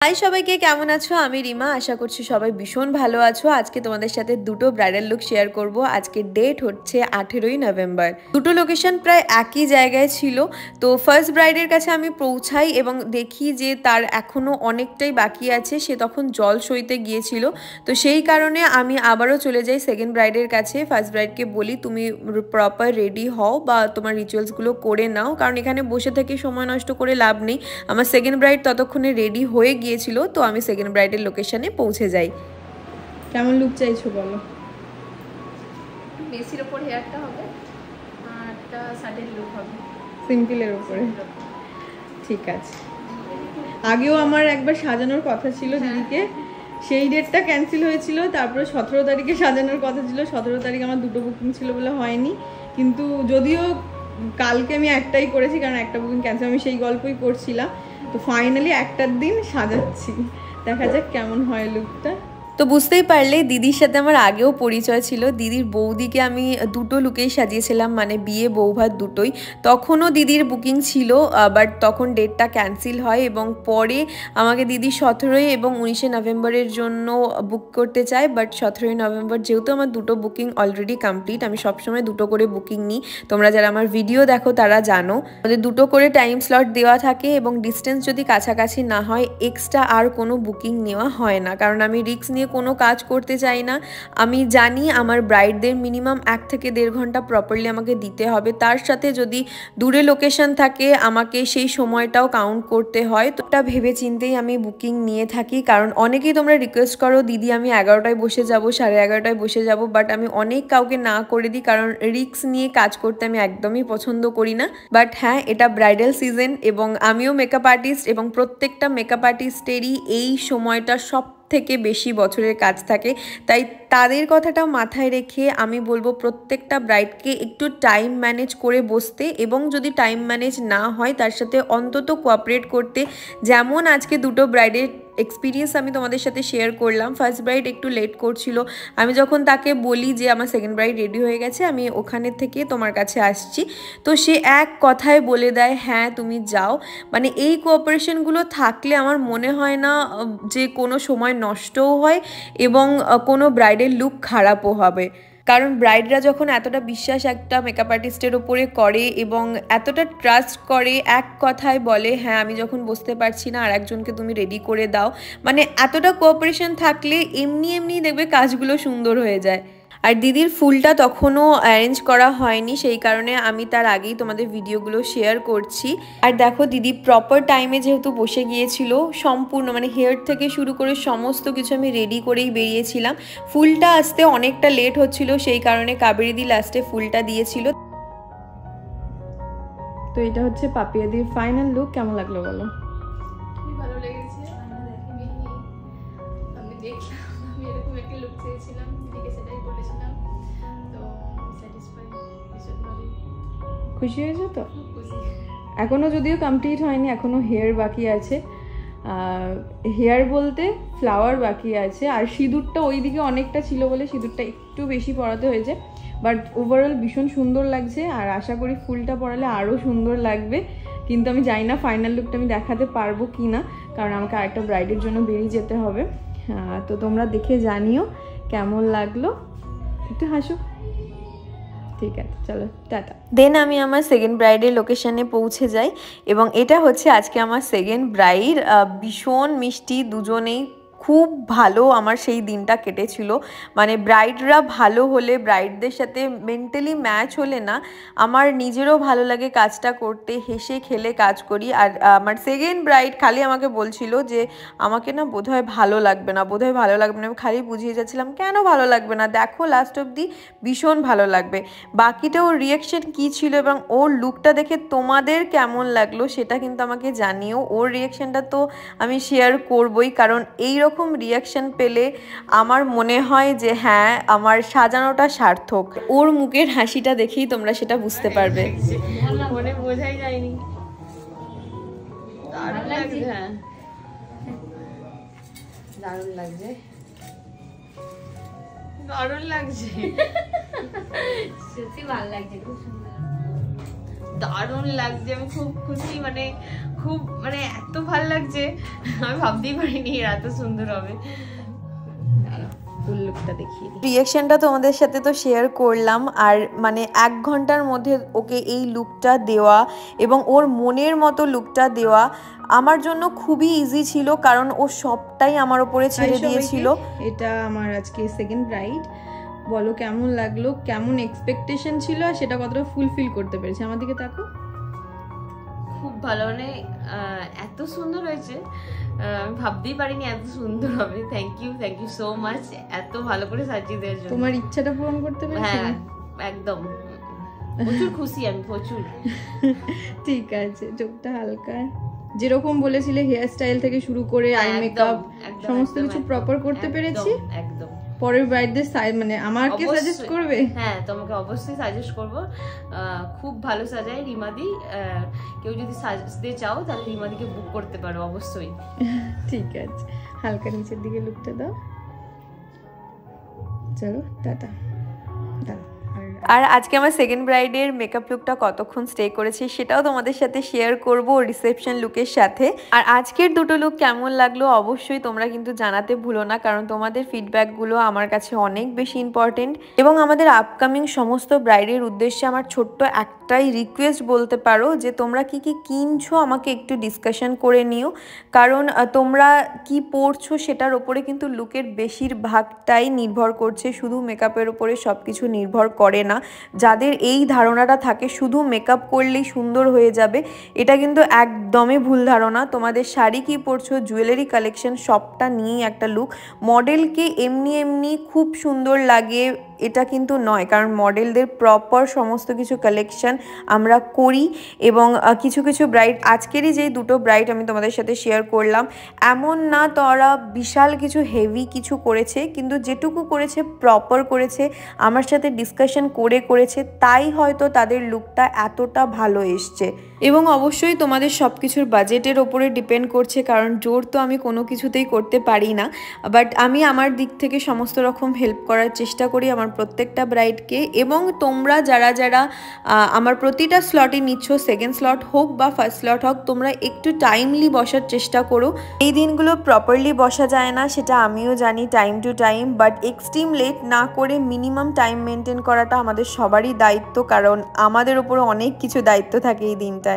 High সবাইকে, কেমন আছো? আমি রিমা। আশা করছি সবাই ভীষণ ভালো আছো। আজকে তোমাদের সাথে দুটো ব্রাইডাল লুক শেয়ার করব। আজকে ডেট হচ্ছে 18ই নভেম্বর। দুটো লোকেশন প্রায় একই জায়গায় ছিল। তো ফার্স্ট ব্রাইডের কাছে আমি পৌঁছাই এবং দেখি যে তার এখনও অনেকটাই বাকি আছে। সে তখন জল সইতে গিয়েছিল। তো সেই কারণে আমি আবারও চলে যাই সেকেন্ড ব্রাইডের কাছে। ফার্স্ট ব্রাইডকে বলি তুমি প্রপার রেডি হও বা তোমার রিচুয়ালসগুলো করে নাও, কারণ এখানে বসে থেকে সময় নষ্ট করে লাভ নেই। আমার সেকেন্ড ব্রাইড ততক্ষণে রেডি হয়ে গিয়েছিল। তো আমি সেকেন্ড ব্রাইডের লোকেশনে পৌঁছে যাই। কেমন লুক চাইছো বলো? মেসির ওপর হেয়ারটা হবে আর একটা সাডেন লুক হবে, সিম্পলের উপরে। ঠিক আছে। আগেও আমার একবার সাজানোর কথা ছিল দিদিকে, সেই ডেটটা ক্যান্সেল হয়েছিল। তারপরে 17 তারিখে সাজানোর কথা ছিল। 17 তারিখ আমার দুটো বুকিং ছিল বলে হয়নি, কিন্তু যদিও কালকে আমি একটাই করেছি কারণ একটা বুকিং ক্যান্সেল। আমি সেই গল্পই করছিলাম। তো ফাইনালি একটার দিন সাজাচ্ছি, দেখা যাক কেমন হয় লুকটা। তো বুঝতেই পারলে দিদির সাথে আমার আগেও পরিচয় ছিল। দিদির বৌদিকে আমি দুটো লুকেই সাজিয়েছিলাম, মানে বিয়ে বৌভাত দুটোই। তখনও দিদির বুকিং ছিল, বাট তখন ডেটটা ক্যান্সেল হয় এবং পরে আমাকে দিদি 17 এবং 19 নভেম্বরের জন্য বুক করতে চায়। বাট 17 নভেম্বর যেহেতু আমার দুটো বুকিং অলরেডি কমপ্লিট, আমি সবসময় দুটো করে বুকিং নিই। তোমরা যারা আমার ভিডিও দেখো তারা জানো আমাদের দুটো করে টাইম স্লট দেওয়া থাকে এবং ডিস্টেন্স যদি কাছাকাছি না হয় এক্সট্রা আর কোনো বুকিং নেওয়া হয় না, কারণ আমি রিস্ক নিয়ে কোনো কাজ করতে চাই না। আমি জানি আমার ব্রাইডদের মিনিমাম 1 থেকে 1.5 ঘন্টা প্রপারলি আমাকে দিতে হবে। তার সাথে যদি দূরে লোকেশন থাকে আমাকে সেই সময়টাও কাউন্ট করতে হয়। তো এটা ভেবে চিন্তেই আমি বুকিং নিয়ে থাকি, কারণ অনেকেই তোমরা রিকোয়েস্ট করো দিদি আমি 11টায় বসে যাব, 11:30টায় বসে যাব, বাট আমি অনেক কাউকে না করে দিই, কারণ রিস্ক নিয়ে কাজ করতে আমি একদমই পছন্দ করি না। বাট হ্যাঁ, এটা ব্রাইডাল সিজন এবং আমিও মেকআপ আর্টিস্ট এবং প্রত্যেকটা মেকআপ আর্টিস্টেরই এই সময়টা সব থেকে বেশি বছরের কাজ থাকে। তাই তাদের কথাটা মাথায় রেখে আমি বলবো প্রত্যেকটা ব্রাইডকে একটু টাইম ম্যানেজ করে বসতে, এবং যদি টাইম ম্যানেজ না হয় তার সাথে অন্তত কোঅপারেট করতে। যেমন আজকে দুটো ব্রাইডের এক্সপিরিয়েন্স আমি তোমাদের সাথে শেয়ার করলাম। ফার্স্ট ব্রাইড একটু লেট করছিল, আমি যখন তাকে বলি যে আমার সেকেন্ড ব্রাইড রেডি হয়ে গেছে, আমি ওখানে থেকে তোমার কাছে আসছি, তো সে এক কথায় বলে দেয় হ্যাঁ তুমি যাও। মানে এই কোঅপারেশনগুলো থাকলে আমার মনে হয় না যে কোনো সময় নষ্টও হয় এবং কোনো ব্রাইডের লুক খারাপও হবে। কারণ ব্রাইডরা যখন এতটা বিশ্বাস একটা মেকআপ আর্টিস্টের ওপরে করে এবং এতটা ট্রাস্ট করে, এক কথায় বলে হ্যাঁ আমি যখন বুঝতে পারছি না আর একজনকে তুমি রেডি করে দাও, মানে এতটা কোঅপারেশন থাকলে এমনি এমনি দেখবে কাজগুলো সুন্দর হয়ে যায়। আর দিদির ফুলটা তখনও অ্যারেঞ্জ করা হয়নি, সেই কারণে আমি তার আগেই তোমাদের ভিডিওগুলো শেয়ার করছি। আর দেখো দিদি প্রপার টাইমে যেহেতু বসে গিয়েছিল, সম্পূর্ণ মানে হেয়ার থেকে শুরু করে সমস্ত কিছু আমি রেডি করেই বেরিয়েছিলাম। ফুলটা আসতে অনেকটা লেট হচ্ছিল, সেই কারণে কাবেরী দি লাস্টে ফুলটা দিয়েছিল। তো এটা হচ্ছে পাপিয়াদির ফাইনাল লুক। কেমন লাগলো বলো? খুবই ভালো লেগেছে। আমি দেখলাম, আমি এরকম একটা লুক চেয়েছিলাম, দিদিকে সেটাই বলেছিলাম। তো স্যাটিসফাইড, ভীষণভাবে খুশি হয়েছে তো? খুশি। এখনও যদিও কমপ্লিট হয়নি, এখনও হেয়ার বাকি আছে। হেয়ার বলতে ফ্লাওয়ার বাকি আছে, আর সিঁদুরটা ওই দিকে অনেকটা ছিল বলে সিঁদুরটা একটু বেশি পরাতে হয়েছে। বাট ওভারঅল ভীষণ সুন্দর লাগছে, আর আশা করি ফুলটা পরালে আরও সুন্দর লাগবে। কিন্তু আমি জানি না ফাইনাল লুকটা আমি দেখাতে পারবো কি না, কারণ আমাকে আরেকটা ব্রাইডের জন্য বেরিয়ে যেতে হবে। তো তোমরা দেখে জানিও কেমন লাগলো। একটু হাসো। ঠিক আছে, চলো টাটা। দেন আমি আমার সেকেন্ড ব্রাইডের লোকেশনে পৌঁছে যাই এবং এটা হচ্ছে আজকে আমার সেকেন্ড ব্রাইড। ভীষণ মিষ্টি দুজনেই, খুব ভালো আমার সেই দিনটা কেটেছিল। মানে ব্রাইডরা ভালো হলে, ব্রাইডদের সাথে মেন্টালি ম্যাচ হলে না আমার নিজেরও ভালো লাগে কাজটা করতে, হেসে খেলে কাজ করি। আর আমার সেকেন্ড ব্রাইড খালি আমাকে বলছিল যে আমাকে না বোধহয় ভালো লাগবে না, বোধহয় ভালো লাগবে না। আমি খালি বুঝিয়ে যাচ্ছিলাম কেন ভালো লাগবে না, দেখো লাস্ট অবধি ভীষণ ভালো লাগবে। বাকিটা ওর রিয়াকশন কী ছিল এবং ওর লুকটা দেখে তোমাদের কেমন লাগলো সেটা কিন্তু আমাকে জানিও। ওর রিয়াকশানটা তো আমি শেয়ার করবই, কারণ এইরকম রিয়াকশন পেলে আমার মনে হয় যে হ্যাঁ আমার সাজানোটা সার্থক। ওর মুখের হাসিটা দেখেই তোমরা সেটা বুঝতে পারবে। মনে বোঝাই যায়নি। দারুণ লাগছে। হ্যাঁ দারুণ লাগছে, দারুণ লাগছে, সত্যি ভালো লাগছে, খুব সুন্দর। দারুণ লাগছে, আমি খুব খুশি, মানে খুব মানে এত ভালো লাগছে, আমি ভাবতেই পারিনি এত সুন্দর হবে। ফুল লুকটা দেখিয়ে দিই। রিয়াকশনটা তোমাদের সাথে তো শেয়ার করলাম, আর মানে 1 ঘন্টার মধ্যে ওকে এই লুকটা দেওয়া এবং ওর মনের মতো লুকটা দেওয়া আমার জন্য খুবই ইজি ছিল, কারণ ও সবটাই আমার উপরে ছেড়ে দিয়েছিল। এটা আমার আজকে সেকেন্ড ব্রাইড। বলো কেমন লাগলো, কেমন এক্সপেকটেশন ছিল আর সেটা কতটা ফুলফিল করতে পেরেছে? আমার দিকে তাকো। খুব ভালো, মানে এত সুন্দর হয়েছে, আমি ভাবতেই পারিনি এত সুন্দর হবে। থ্যাংক ইউ সো মাচ এত ভালো করে সাজিয়ে দেওয়ার জন্য। তোমার ইচ্ছাটা পূরণ করতে পেরেছি? হ্যাঁ একদম, প্রচুর খুশি আমি, প্রচুর। ঠিক আছে, চোখটা হালকা, যেরকম বলেছিলে হেয়ার স্টাইল থেকে শুরু করে আই মেকআপ সমস্ত কিছু প্রপার করতে পেরেছি। একদম। পরের ব্রাইডদের মানে আমাকে সাজেস্ট করবে? হ্যাঁ তোমাকে অবশ্যই সাজেস্ট করব, খুব ভালো সাজায় রিমাদি। কেউ যদি সাজতে চাও তাহলে রিমাদিকে বুক করতে পারো অবশ্যই। ঠিক আছে, হালকা নিচের দিকে লুকটা দাও। চলো টাটা। আর আজকে আমার সেকেন্ড ব্রাইডের মেকআপ লুকটা কতক্ষণ স্টে করেছে সেটাও তোমাদের সাথে শেয়ার করব রিসেপশন লুকের সাথে। আর আজকের দুটো লুক কেমন লাগলো অবশ্যই তোমরা কিন্তু জানাতে ভুলো না, কারণ তোমাদের ফিডব্যাকগুলো আমার কাছে অনেক বেশি ইম্পর্টেন্ট। এবং আমাদের আপকামিং সমস্ত ব্রাইডের উদ্দেশ্যে আমার ছোট্ট একটাই রিকোয়েস্ট বলতে পারো, যে তোমরা কি কি কিনছো আমাকে একটু ডিসকাশন করে নিও, কারণ তোমরা কি পরছো সেটার ওপরে কিন্তু লুকের বেশিরভাগটাই নির্ভর করছে, শুধু মেকআপের ওপরে সব কিছু নির্ভর করে না। যাদের এই ধারণাটা থাকে শুধু মেকআপ করলেই সুন্দর হয়ে যাবে, এটা কিন্তু একদমই ভুল ধারণা। তোমাদের শাড়ি কি পরছো, জুয়েলারি কালেকশন সবটা নিয়েই একটা লুক। মডেলকে এমনি খুব সুন্দর লাগে এটা কিন্তু নয়, কারণ মডেলদের প্রপার সমস্ত কিছু কালেকশন আমরা করি। এবং কিছু কিছু ব্রাইড, আজকেরই যেই দুটো ব্রাইড আমি তোমাদের সাথে শেয়ার করলাম, এমন না তারা বিশাল কিছু হেভি কিছু করেছে, কিন্তু যেটুকু করেছে প্রপার করেছে, আমার সাথে ডিসকাশন করেছে, তাই হয়তো তাদের লুকটা এতটা ভালো এসছে। এবং অবশ্যই তোমাদের সব কিছুর বাজেটের ওপরে ডিপেন্ড করছে, কারণ জোর তো আমি কোনো কিছুতেই করতে পারি না, বাট আমি আমার দিক থেকে সমস্ত রকম হেল্প করার চেষ্টা করি আমার প্রত্যেকটা ব্রাইডকে। এবং তোমরা যারা যারা আমার প্রতিটা স্লটে নিচ্ছ, সেকেন্ড স্লট হোক বা ফার্স্ট স্লট হোক, তোমরা একটু টাইমলি বসার চেষ্টা করো। এই দিনগুলো প্রপারলি বসা যায় না, সেটা আমিও জানি, time to time, but extreme late না করে মিনিমাম টাইম মেনটেন করাটা আমাদের সবারই দায়িত্ব, কারণ আমাদের উপরে অনেক কিছু দায়িত্ব থাকে এই দিনটা।